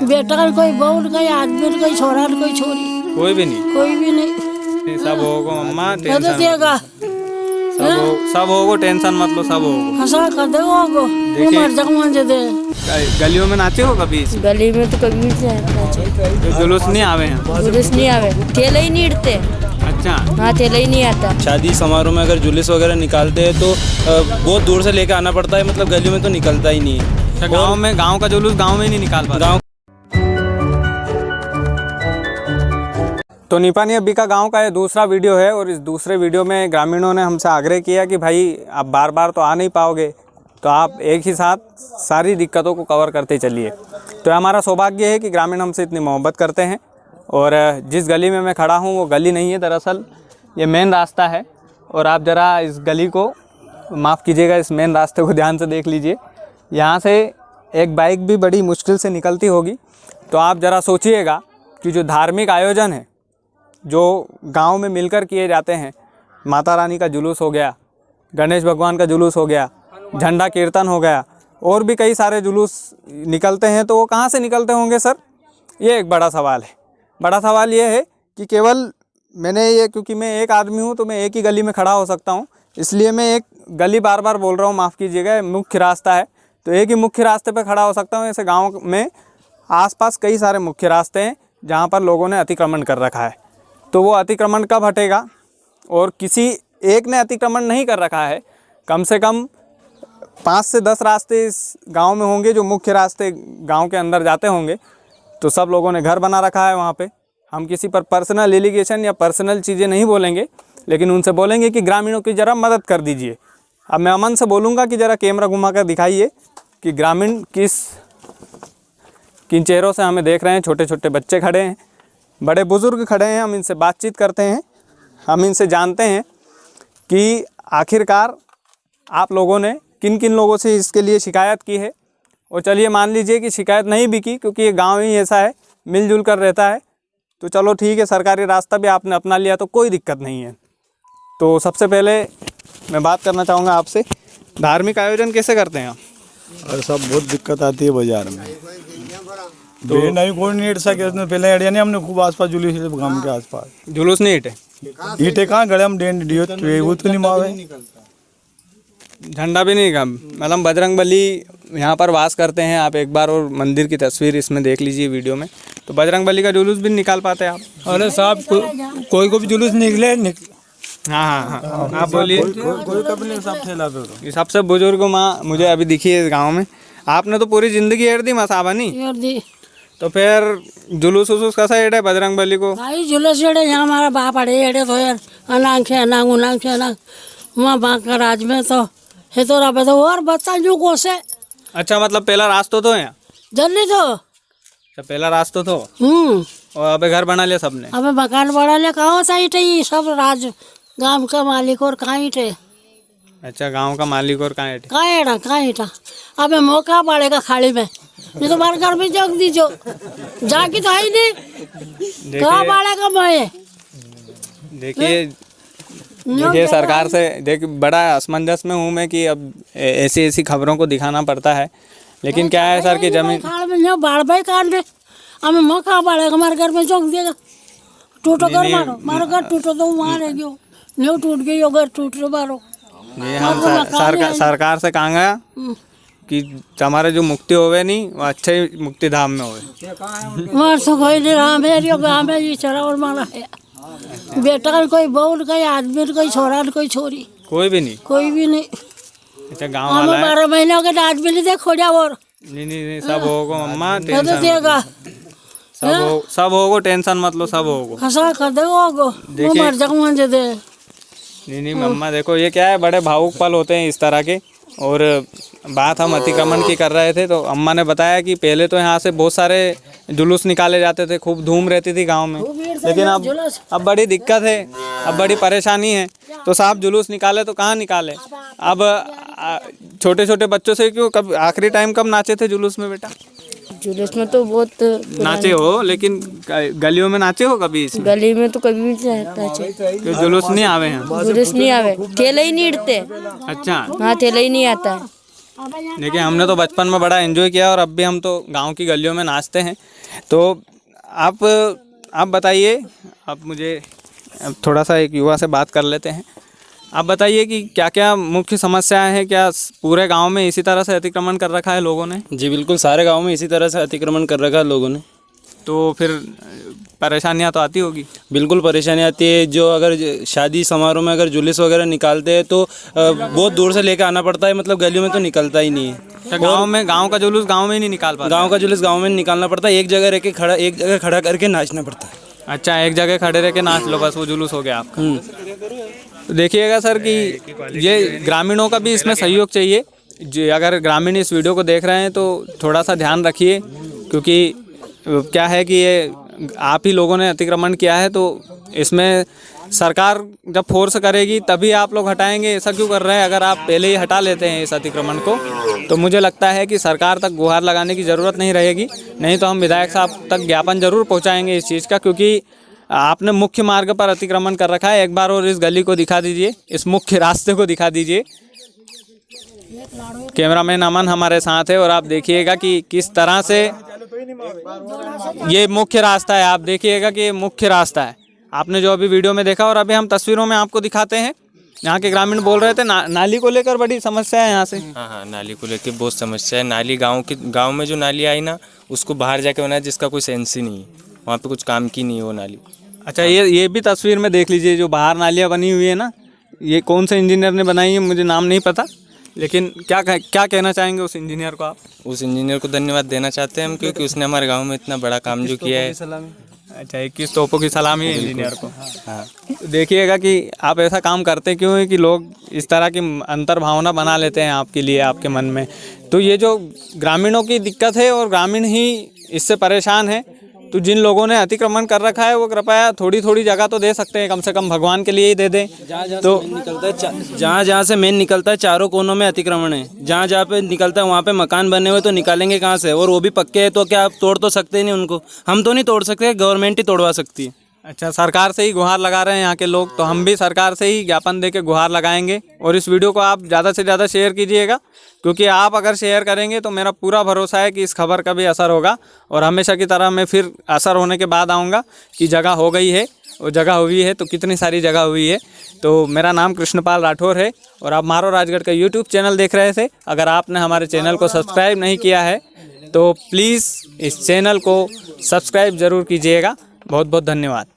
बेटा कोई बहू कोई आदमी कोई छोरा कोई छोरी कोई भी नहीं। कोई भी नहीं। सब होगो मम्मा तो टेंशन देगा सब होगो टेंशन मत लो सब होगो। हंसा कर दे वो देखिए। मर जाऊं मुझे दे। गलियों में नाचे हो कभी? गली में तो कभी नहीं तो जुलूस नहीं आवे हैं? जुलूस नहीं आवे, ठेले ही नहीं उड़ते। अच्छा। हाँ, ठेले ही नहीं आता। शादी समारोह में अगर जुलूस वगैरह निकालते हैं तो बहुत दूर से लेकर आना पड़ता है, मतलब गलियों में तो निकलता ही नहीं है। गाँव में गाँव का जुलूस गाँव में नहीं निकाल पाता। गाँव तो निपानी अब्बी का गांव का ये दूसरा वीडियो है और इस दूसरे वीडियो में ग्रामीणों ने हमसे आग्रह किया कि भाई आप बार बार तो आ नहीं पाओगे, तो आप एक ही साथ सारी दिक्कतों को कवर करते चलिए। तो हमारा सौभाग्य है कि ग्रामीण हमसे इतनी मोहब्बत करते हैं। और जिस गली में मैं खड़ा हूँ वो गली नहीं है, दरअसल ये मेन रास्ता है। और आप ज़रा इस गली को माफ़ कीजिएगा, इस मेन रास्ते को ध्यान से देख लीजिए। यहाँ से एक बाइक भी बड़ी मुश्किल से निकलती होगी। तो आप ज़रा सोचिएगा कि जो धार्मिक आयोजन है जो गांव में मिलकर किए जाते हैं, माता रानी का जुलूस हो गया, गणेश भगवान का जुलूस हो गया, झंडा कीर्तन हो गया, और भी कई सारे जुलूस निकलते हैं, तो वो कहाँ से निकलते होंगे सर? ये एक बड़ा सवाल है। बड़ा सवाल ये है कि केवल मैंने ये, क्योंकि मैं एक आदमी हूँ तो मैं एक ही गली में खड़ा हो सकता हूँ, इसलिए मैं एक गली बार बार बोल रहा हूँ, माफ़ कीजिएगा। मुख्य रास्ता है तो एक ही मुख्य रास्ते पर खड़ा हो सकता हूँ। ऐसे गाँव में आसपास कई सारे मुख्य रास्ते हैं जहाँ पर लोगों ने अतिक्रमण कर रखा है। तो वो अतिक्रमण कब हटेगा? और किसी एक ने अतिक्रमण नहीं कर रखा है, कम से कम 5 से 10 रास्ते इस गांव में होंगे जो मुख्य रास्ते गांव के अंदर जाते होंगे। तो सब लोगों ने घर बना रखा है वहाँ पे। हम किसी पर पर्सनल एलिगेशन या पर्सनल चीज़ें नहीं बोलेंगे, लेकिन उनसे बोलेंगे कि ग्रामीणों की ज़रा मदद कर दीजिए। अब मैं अमन से बोलूँगा कि ज़रा कैमरा घुमा कर दिखाइए कि ग्रामीण किन चेहरों से हमें देख रहे हैं। छोटे छोटे बच्चे खड़े हैं, बड़े बुज़ुर्ग खड़े हैं। हम इनसे बातचीत करते हैं, हम इनसे जानते हैं कि आखिरकार आप लोगों ने किन किन लोगों से इसके लिए शिकायत की है। और चलिए मान लीजिए कि शिकायत नहीं भी की, क्योंकि ये गांव ही ऐसा है, मिलजुल कर रहता है, तो चलो ठीक है, सरकारी रास्ता भी आपने अपना लिया तो कोई दिक्कत नहीं है। तो सबसे पहले मैं बात करना चाहूँगा आपसे, धार्मिक आयोजन कैसे करते हैं आप? और सब बहुत दिक्कत आती है बाजार में। तो नहीं कोई नहीं हट सके उसने पहले हटिया नहीं, हमने खूब आसपास जुलूस गांव के आसपास जुलूस नहीं हटे। ईटे कहाँ गड़े हम डियो तो नहीं मावे, झंडा भी नहीं का। मतलब बजरंग बली यहाँ पर वास करते हैं। आप एक बार और मंदिर की तस्वीर इसमें देख लीजिए वीडियो में, तो बजरंग बली का जुलूस भी निकाल पाते हैं आप? अरे साहब कोई को भी जुलूस निकले हाँ, आप बोलिए। कोई कभी नहीं, सब ठेला पे। सबसे बुजुर्ग माँ मुझे अभी दिखी है इस गाँव में। आपने तो पूरी जिंदगी हेड़ दी मसाबा नहीं, तो फिर जुलूस उलूस कैसा हेड़े बजरंग बली को? भाई जुलूस हेड़े यहाँ हमारा बाप अड़े हेड़े तो यार अनांग से अनांग उनांग से अनांग वहाँ बाँक का राज में तो है तो रहा तो और बच्चा जो को से। अच्छा, मतलब पहला रास्ता तो है जल्दी तो। अच्छा, पहला रास्ता तो। और अबे घर बना लिया सबने? अबे मकान बना लिया, कहाँ होता ही सब राज गांव का मालिक और कहाँ ईटे। अच्छा, गांव का मालिक और कहाँ ईटे? कहाँ ईटा। अबे मौका पड़ेगा खाड़ी में, नहीं तो मार घर में जग दीजो जाके तो है ही नहीं, कहाँ पड़ेगा मैं। देखिए सरकार से बड़ा असमंजस में हूँ मैं कि अब ऐसी खबरों को दिखाना पड़ता है, लेकिन क्या है सर कि जमीन बाढ़ भाई काट दे, हमें मौका पड़ेगा हमारे घर में जग देगा। टूटो घर मारो, मारो घर टूटो तो वहाँ रह गयो, नहीं टूट गई घर टूट रो मारो। हम सरकार से कहेंगे कि हमारे जो मुक्ति होवे नहीं वो अच्छे मुक्ति धाम में होवे। मार सो कोई नहीं रहा मेरी गाँव में ये चढ़ा और मारा है। बेटा कोई बहू कोई आदमी कोई छोरा कोई छोरी कोई भी नहीं। कोई भी नहीं। अच्छा, गाँव वाला 12 महीने हो गए आदमी नहीं देखो जा। और नहीं सब होगा मम्मा, टेंशन देगा सब होगा, टेंशन मत लो, सब होगा। हंसा कर दे वो मर जाऊँ मुझे दे। नहीं मम्मा देखो, ये क्या है, बड़े भावुक पल होते हैं इस तरह के। और बात हम अतिक्रमण की कर रहे थे तो अम्मा ने बताया कि पहले तो यहाँ से बहुत सारे जुलूस निकाले जाते थे, खूब धूम रहती थी गांव में, लेकिन अब बड़ी दिक्कत है, अब बड़ी परेशानी है। तो साहब जुलूस निकाले तो कहाँ निकाले? अब छोटे छोटे बच्चों से क्यों, कब आखिरी टाइम कब नाचे थे जुलूस में बेटा? जुलूस में तो बहुत नाचे हो, लेकिन गलियों में नाचे हो कभी? गली में तो कभी नहीं नाचे। क्यों जुलूस नहीं आवे हैं? जुलूस नहीं आवे, ठेले ही नहीं उड़ते। अच्छा। हाँ, ठेले ही नहीं आता है। देखिए हमने तो बचपन में बड़ा एंजॉय किया और अब भी हम तो गांव की गलियों में नाचते हैं। तो आप बताइए, आप मुझे अब थोड़ा सा एक युवा से बात कर लेते हैं। आप बताइए कि क्या क्या मुख्य समस्याएं हैं, क्या पूरे गांव में इसी तरह से अतिक्रमण कर रखा है लोगों ने? जी बिल्कुल, सारे गांव में इसी तरह से अतिक्रमण कर रखा है लोगों ने। तो फिर परेशानियां तो आती होगी। बिल्कुल परेशानी आती है। जो अगर शादी समारोह में अगर जुलूस वगैरह निकालते हैं तो बहुत दूर से लेकर आना पड़ता है, मतलब गलियों में तो निकलता ही नहीं है। गांव का जुलूस गांव में ही नहीं निकाल पाते? गांव का जुलूस गांव में निकालना पड़ता है, एक जगह खड़ा करके नाचना पड़ता है। अच्छा, एक जगह खड़े रह के नाच लो, बस वो जुलूस हो गया आपका। तो देखिएगा सर कि ये ग्रामीणों का भी इसमें सहयोग चाहिए। जो अगर ग्रामीण इस वीडियो को देख रहे हैं तो थोड़ा सा ध्यान रखिए, क्योंकि क्या है कि ये आप ही लोगों ने अतिक्रमण किया है, तो इसमें सरकार जब फोर्स करेगी तभी आप लोग हटाएंगे। ऐसा क्यों कर रहे हैं? अगर आप पहले ही हटा लेते हैं इस अतिक्रमण को तो मुझे लगता है कि सरकार तक गुहार लगाने की ज़रूरत नहीं रहेगी। नहीं तो हम विधायक साहब तक ज्ञापन जरूर पहुंचाएंगे इस चीज़ का, क्योंकि आपने मुख्य मार्ग पर अतिक्रमण कर रखा है। एक बार और इस गली को दिखा दीजिए, इस मुख्य रास्ते को दिखा दीजिए। कैमरामैन अमन हमारे साथ है और आप देखिएगा कि किस तरह से ये मुख्य रास्ता है। आप देखिएगा कि ये मुख्य रास्ता है, आपने जो अभी वीडियो में देखा और अभी हम तस्वीरों में आपको दिखाते हैं। यहाँ के ग्रामीण बोल रहे थे नाली को लेकर बड़ी समस्या है यहाँ से। हाँ, नाली को लेकर बहुत समस्या है। नाली गांव में जो नाली आई ना, उसको बाहर जाके बनाया, जिसका कोई सेंस ही नहीं है, वहाँ पे कुछ काम की नहीं है वो नाली। अच्छा, ये भी तस्वीर में देख लीजिए, जो बाहर नालियाँ बनी हुई है ना, ये कौन से इंजीनियर ने बनाई है मुझे नाम नहीं पता, लेकिन क्या कहना चाहेंगे उस इंजीनियर को आप? उस इंजीनियर को धन्यवाद देना चाहते हैं हम, क्योंकि उसने हमारे गांव में इतना बड़ा काम जो किया है। अच्छा, 21 तोपों की सलामी है इंजीनियर को। हाँ, तो देखिएगा कि आप ऐसा काम करते क्यों है कि लोग इस तरह की अंतर्भावना बना लेते हैं आपके लिए, आपके मन में। तो ये जो ग्रामीणों की दिक्कत है और ग्रामीण ही इससे परेशान है, तो जिन लोगों ने अतिक्रमण कर रखा है वो कृपया थोड़ी थोड़ी जगह तो दे सकते हैं, कम से कम भगवान के लिए ही दे दें। तो जहाँ से मेन निकलता है चारों कोनों में अतिक्रमण है। जहाँ पे निकलता है वहाँ पे मकान बने हुए, तो निकालेंगे कहाँ से? और वो भी पक्के हैं, तो क्या आप तोड़ तो सकते ही नहीं उनको। हम तो नहीं तोड़ सकते, गवर्नमेंट ही तोड़वा सकती है। अच्छा, सरकार से ही गुहार लगा रहे हैं यहाँ के लोग, तो हम भी सरकार से ही ज्ञापन दे के गुहार लगाएंगे। और इस वीडियो को आप ज़्यादा से ज़्यादा शेयर कीजिएगा, क्योंकि आप अगर शेयर करेंगे तो मेरा पूरा भरोसा है कि इस खबर का भी असर होगा। और हमेशा की तरह मैं फिर असर होने के बाद आऊँगा कि जगह हो गई है, और जगह हुई है तो कितनी सारी जगह हुई है। तो मेरा नाम कृष्णपाल राठौर है और आप मारो राजगढ़ का यूट्यूब चैनल देख रहे थे। अगर आपने हमारे चैनल को सब्सक्राइब नहीं किया है तो प्लीज़ इस चैनल को सब्सक्राइब ज़रूर कीजिएगा। बहुत बहुत धन्यवाद।